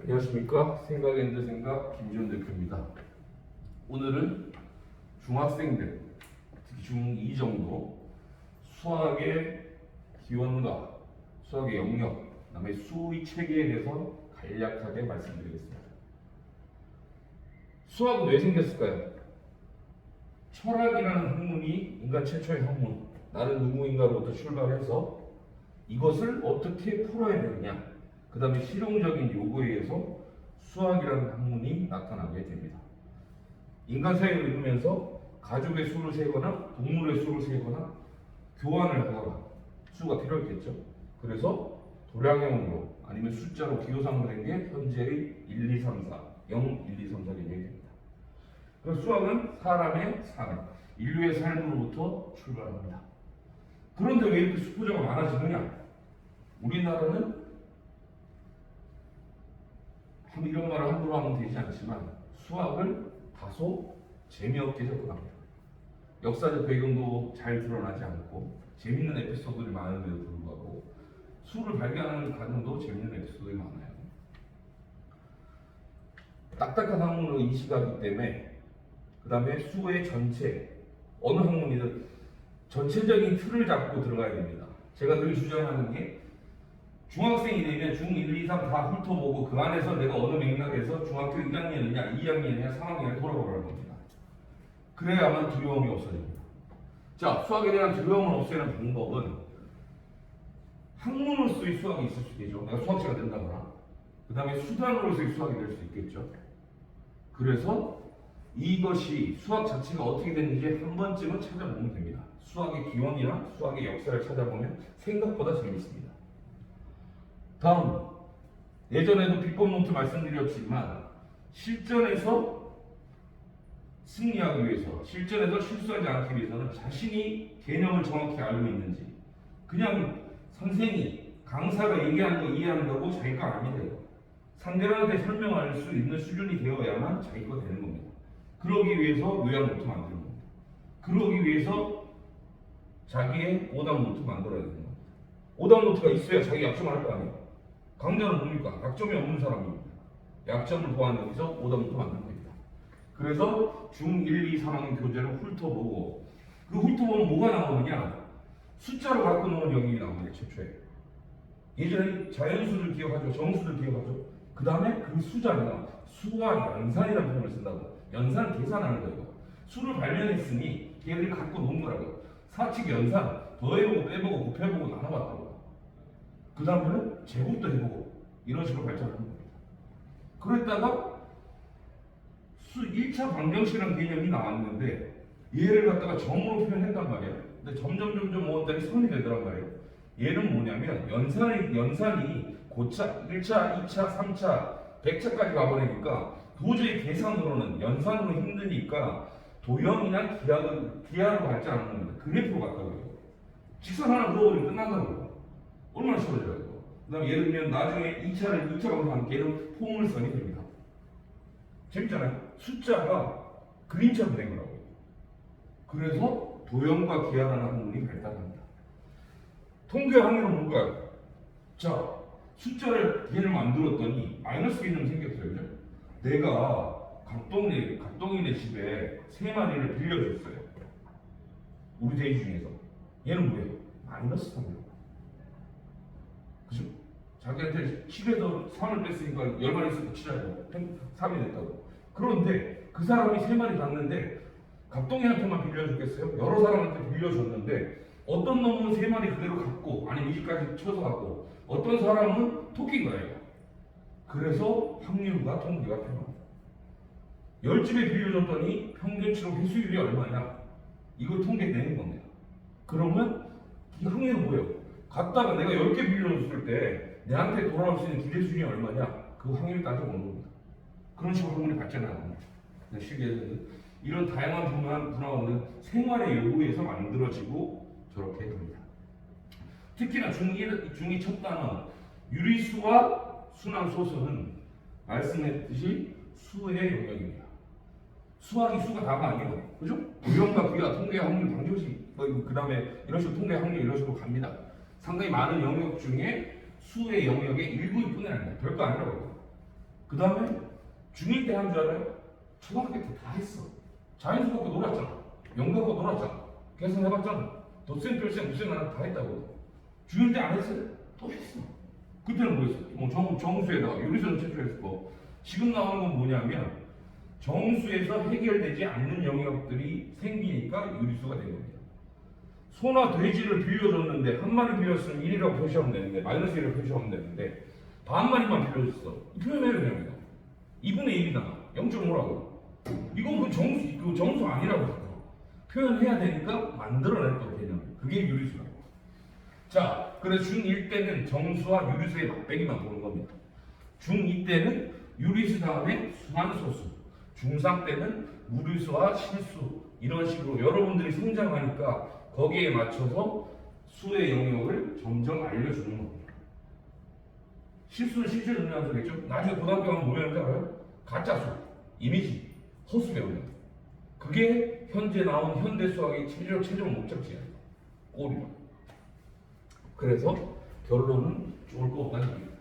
안녕하십니까. 생각앤드 생각 김지훈 대표입니다. 오늘은 중학생들, 특히 중2 정도 수학의 기원과 수학의 영역, 그다음에 수의 체계에 대해서 간략하게 말씀드리겠습니다. 수학은 왜 생겼을까요? 철학이라는 학문이 인간 최초의 학문, 나는 누구인가로부터 출발해서 이것을 어떻게 풀어야 되느냐, 그 다음에 실용적인 요구에 의해서 수학이라는 학문이 나타나게 됩니다. 인간 사회를 이루면서 가족의 수를 세거나 동물의 수를 세거나 교환을 하거나 수가 필요했겠죠. 그래서 도량형으로 아니면 숫자로 기호상으로 된 게 현재의 1, 2, 3, 4, 0, 1, 2, 3, 4 개념이 됩니다. 그래서 수학은 사람의 삶, 인류의 삶으로부터 출발합니다. 그런데 왜 이렇게 수포자가 많아지느냐? 우리나라는 이런 말을 함부로 하면 되지 않지만 수학을 다소 재미없게 접근합니다. 역사적 배경도 잘 드러나지 않고 재밌는 에피소드들이 많은데도 불구하고 수를 발견하는 과정도 재밌는 에피소드들이 많아요. 딱딱한 학문으로 인식하기 때문에 그 다음에 수의 전체, 어느 학문이든 전체적인 틀을 잡고 들어가야 됩니다. 제가 늘 주장하는 게 중학생이 되면 중1, 2, 3 다 훑어보고 그 안에서 내가 어느 맥락에서 중학교 1학년이냐 2학년이냐 3학년을 돌아보라는 겁니다. 그래야만 두려움이 없어집니다. 자, 수학에 대한 두려움을 없애는 방법은 학문으로서의 수학이 있을 수 있겠죠. 내가 수학자가 된다거나 그 다음에 수단으로서의 수학이 될 수 있겠죠. 그래서 이것이 수학 자체가 어떻게 됐는지 한 번쯤은 찾아보면 됩니다. 수학의 기원이나 수학의 역사를 찾아보면 생각보다 재밌습니다. 다음, 예전에도 비법 노트 말씀드렸지만 실전에서 승리하기 위해서, 실전에서 실수하지 않기 위해서는 자신이 개념을 정확히 알고 있는지, 그냥 선생이, 강사가 얘기하는 거 이해한다고 자기 거 아니면 돼요. 상대방한테 설명할 수 있는 수준이 되어야만 자기 거 되는 겁니다. 그러기 위해서 요약 노트 만드는 겁니다. 그러기 위해서 자기의 오답 노트 만들어야 되는 겁니다. 오답 노트가 있어야 자기 약점을 할 거 아니에요. 강자는 뭡니까? 약점이 없는 사람입니다. 약점을 보완하기 위해서 오답 노트 만드는 겁니다. 그래서 중1, 2, 3학년 교재를 훑어보고 그 훑어보면 뭐가 나오느냐? 숫자로 갖고 노는 영역이 나옵니다. 최초에. 예전에 자연수를 기억하죠. 정수를 기억하죠. 그 다음에 그 수자가 수와 연산이라는 표현을 쓴다고. 연산은 계산하는 거예요. 수를 발견했으니 걔들이 갖고 노는 거라고요. 사칙 연산, 더해보고 빼보고 곱해보고 나눠봤다고. 그 다음에는 제곱도 해보고 이런 식으로 발전하는 겁니다. 그랬다가 수 1차 방정식이라는 개념이 나왔는데 얘를 갖다가 점으로 표현했단 말이에요. 근데 점점 모았더니 선이 되더란 말이에요. 얘는 뭐냐면 연산이 고차, 1차, 2차, 3차, 100차까지 가버리니까 도저히 계산으로는 연산으로 힘드니까 도형이나 기하로 발전하는 겁니다. 그래프로 갔다고요. 직선 하나 그어버리면 끝난다고요. 얼마나 쉬워져요. 그 다음에 예를 들면 나중에 2차 방송하는 걔는 포물선이 됩니다. 재밌잖아요. 숫자가 그림처럼 된 거라고요. 그래서 도형과 기하라는 학문이 발달합니다. 통계 학문은 뭔가요? 자, 숫자를 개념을 만들었더니 마이너스 개념이 생겼어요. 그죠? 내가 각동이네 집에 3마리를 빌려줬어요. 우리 대지 중에서. 얘는 뭐예요? 마이너스 3이에요. 그죠? 자기한테 7에서 3을 뺐으니까 10마리 있으니까 7하고 3이 됐다고. 그런데 그 사람이 3마리 갔는데 각동이한테만 빌려줬겠어요? 여러 사람한테 빌려줬는데 어떤 놈은 3마리 그대로 갖고 아니면 20까지 쳐서 갖고 어떤 사람은 토끼인 거예요. 그래서 확률과 통계가 필요합니다. 10집에 빌려줬더니 평균치로 회수율이 얼마냐? 이걸 통계 내는 겁니다. 그러면 이 확률은 뭐예요? 갔다가 내가 10개 빌려줬을 때 내한테 돌아올 수 있는 기대 수준이 얼마냐? 그 확률을 따져보는 겁니다. 그런 식으로 학문이 발전하는 겁니다. 실기에서는 이런 다양한 분화는 생활의 요구에서 만들어지고 저렇게 됩니다. 특히나 중2 첫 단원 유리수와 순환소수는 말씀했듯이 수의 영역입니다. 수학이 수가 다가 아니에요. 그죠? 도형과 기하, 통계, 확률, 방정식, 그 다음에 이런 식으로 통계, 확률 이런 식으로 갑니다. 상당히 많은 영역 중에 수의 영역의 일부일 뿐이 아닙니다. 별거 아니라고요. 그 다음에 중1 때 한 줄 알아요? 초등학교 때 다 했어. 자연수 갖고 놀았잖아. 영어 갖고 놀았잖아. 계산해봤잖아. 덧셈, 별셈, 무셈 나는 다 했다고. 중1 때 안 했어요? 또 했어. 그때는 뭐 했어? 뭐 정수에다가 유리수는 최초했고, 지금 나오는 건 뭐냐면 정수에서 해결되지 않는 영역들이 생기니까 유리수가 된 겁니다. 소나 돼지를 빌려줬는데 한 마리 빌렸으면 1이라고 표시하면 되는데 마이너스 1이라고 표시하면 되는데 반 마리만 빌려줬어. 표현해요 그냥 이거. 2분의 1이다. 0.5라고. 이건 그 정수 아니라고 표현해야 되니까 만들어냈던 개념. 그게 유리수라고. 자, 그래서 중1 때는 정수와 유리수의 맛배기만 보는 겁니다. 중2 때는 유리수 다음에 순환소수, 중3 때는 무리수와 실수, 이런 식으로 여러분들이 성장하니까 거기에 맞춰서 수의 영역을 점점 알려주는 겁니다. 실수는 실제 정리하는 소리겠죠? 나중에 고등학교 가면 뭐 배우는지 알아요? 가짜수, 이미지, 허수 배우는. 그게 현재 나온 현대 수학의 최종 목적지야. 꼴이야. 그래서 결론은 좋을 거 없다는 얘기입니다.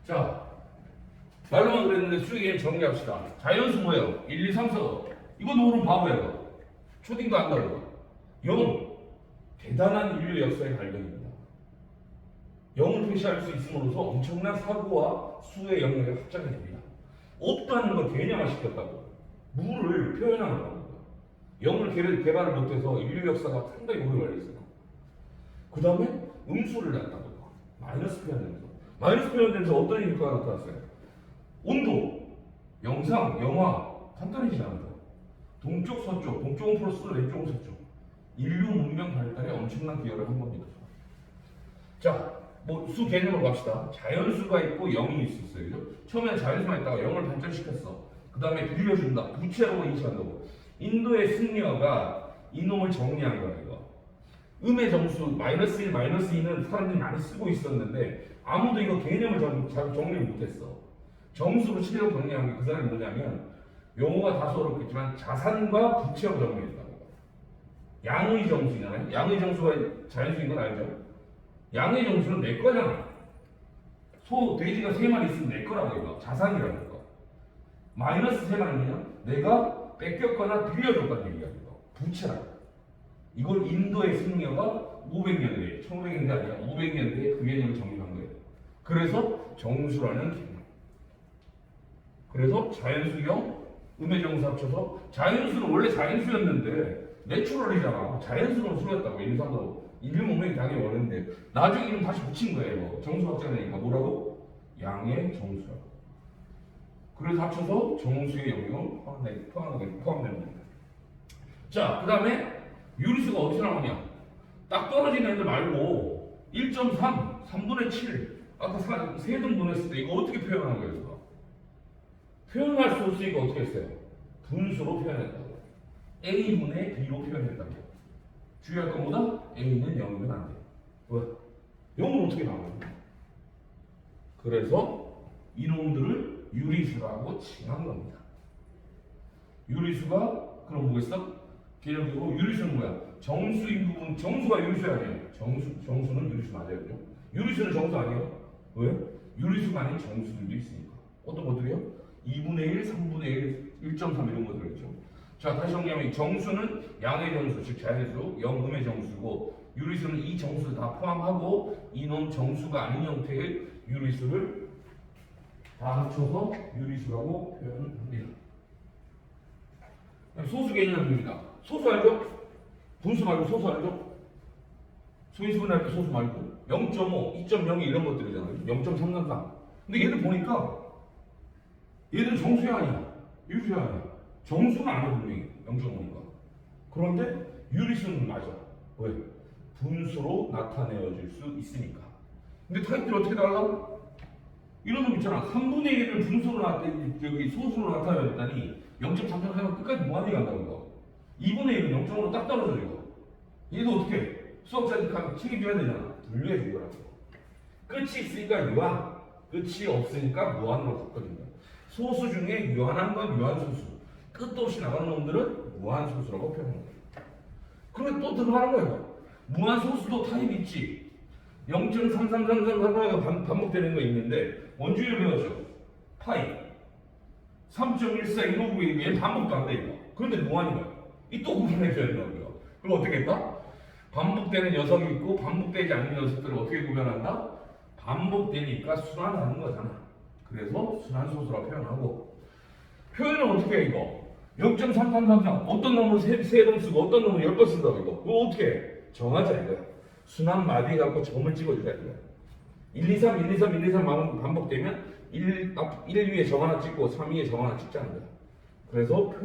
자, 말로만 그랬는데 수익에 정리합시다. 자연수 뭐예요? 1, 2, 3, 4. 이거 모르면 바보예요. 초딩도 안다고. 0. 대단한 인류 역사의 발견입니다. 0을 표시할 수 있음으로써 엄청난 사고와 수의 영역이 확장이 됩니다. 없다는 걸 개념화 시켰다고. 무를 표현하는 겁니다. 0을 개발을 못해서 인류 역사가 상당히 오래 걸렸어요. 그 다음에 음수를 놨다고. 마이너스 표현되면서. 마이너스 표현되면서 어떤 효과가 나타났어요? 온도, 영상, 영화, 간단해지잖아요. 동쪽, 서쪽, 동쪽은 플러스, 왼쪽은 서쪽. 인류 문명 발달에 엄청난 기여를 한 겁니다. 자, 뭐 수 개념으로 갑시다. 자연수가 있고 0이 있었어요. 그죠? 처음에는 자연수만 있다가 0을 발전시켰어. 그 다음에 빌려준다. 부채라고 인식한다고. 인도의 승려가 이놈을 정리한 거야, 이거. 음의 정수, 마이너스 1, 마이너스 2는 사람들이 많이 쓰고 있었는데 아무도 이거 개념을 정리를 못했어. 정수로 치려고 정리한 게 그 사람이 뭐냐면 용어가 다소 어렵겠지만 자산과 부채로 정리했다고. 양의 정수잖아요. 양의 정수가 자연수인 건 알죠? 양의 정수는 내 거잖아. 돼지가 3마리 있으면 내 거라고 이거. 자산이라는 거. 마이너스 3마리면 내가 뺏겼거나 빌려줬다는 얘기야 이거. 부채라고. 이걸 인도의 승려가 500년대에, 1500년대 아니라 500년대에 그 개념을 정립한 거예요. 그래서 정수라는 개념. 그래서 자연수형, 음의 정수 합쳐서 자연수는 원래 자연수였는데 내추럴이잖아. 자연수로 수였다고. 인상도 인류 문명이 당연히 원했는데 나중에 이름 다시 붙인 거예요. 정수 확장되니까 뭐라고? 양의 정수라고. 그래서 합쳐서 정수의 영역을 포함됩니다. 자, 그 다음에 유리수가 어디서 나오냐? 딱 떨어지는 애들 말고 1.3, 3분의 7 아까 세등분했을 때 이거 어떻게 표현한 거예요? 이거? 표현할 수 없으니까 어떻게 했어요? 분수로 표현했다고. A분의 B로 표현했다고. 주의할 것보다 A는 0이면 안 돼. 왜? 0은 어떻게 나와요? 그래서 이놈들을 유리수라고 칭한 겁니다. 유리수가 그럼 뭐겠어? 개념적으로 유리수는 뭐야? 정수인 부분, 정수가 유리수 아니에요. 정수는 유리수 맞아요. 그죠? 유리수는 정수 아니에요? 왜? 유리수가 아닌 정수들도 있으니까. 어떤 것들이요? 2분의 1, 3분의 1, 1.3 이런 것들 있죠. 자, 다시 정리하면 정수는 양의 정수, 즉 자연수, 영음의 정수고 유리수는 이 정수를 다 포함하고 이놈 정수가 아닌 형태의 유리수를 다 합쳐서 유리수라고 표현합니다. 소수 개념입니다. 소수 알죠? 분수 말고 소수 알죠? 소인수분할 때 소수 말고 0.5, 2.02 이런 것들이잖아요. 0.333. 근데 얘들 보니까 얘들은 정수야 아니야? 유리수야 아니야? 정수는 아니야 분명히 0.5니까. 그런데 유리수는 맞아. 왜? 분수로 나타내어질 수 있으니까. 근데 타입들이 어떻게 달라? 이런 놈 있잖아. 3분의 1을 분수로 여기 소수로 나타내었다니 0.333은 끝까지 무한히 간다는 거. 2분의 1은 0.5로 딱 떨어져 이거. 얘도 어떻게 해? 수학자니까 책임져야 되잖아. 분류해 준 거라고. 끝이 있으니까 유한, 끝이 없으니까 무한으로 바꿔준 거야. 소수 중에 유한한과 유한소수, 끝도 없이 나가는 놈들은 무한소수라고 표현한 거야. 그러면 또 들어가는 거야. 무한소수도 타입이 있지. 0.33333가 반복되는 거 있는데 원주율 배웠죠? 파이 3.14159 얘는 반복도 안 돼 이거. 그런데 뭐하는 거야? 이 또 구분해줘야 된다 우리가. 그럼 어떻게 했다? 반복되는 녀석이 있고 반복되지 않는 녀석들을 어떻게 구별한다? 반복되니까 순환하는 거잖아. 그래서 순환소수라 표현하고 표현은 어떻게 해 이거? 0.3333 어떤 놈은 3번 쓰고 어떤 놈은 10번 쓴다고 이거. 그거 어떻게 해? 정하자 이거야. 순환 마디 갖고 점을 찍어주자 이거야. 1, 2, 3, 1, 2, 3, 1, 2, 3 반복되면 1 위에 정 하나 찍고 3 위에 정 하나 찍자는 거야. 그래서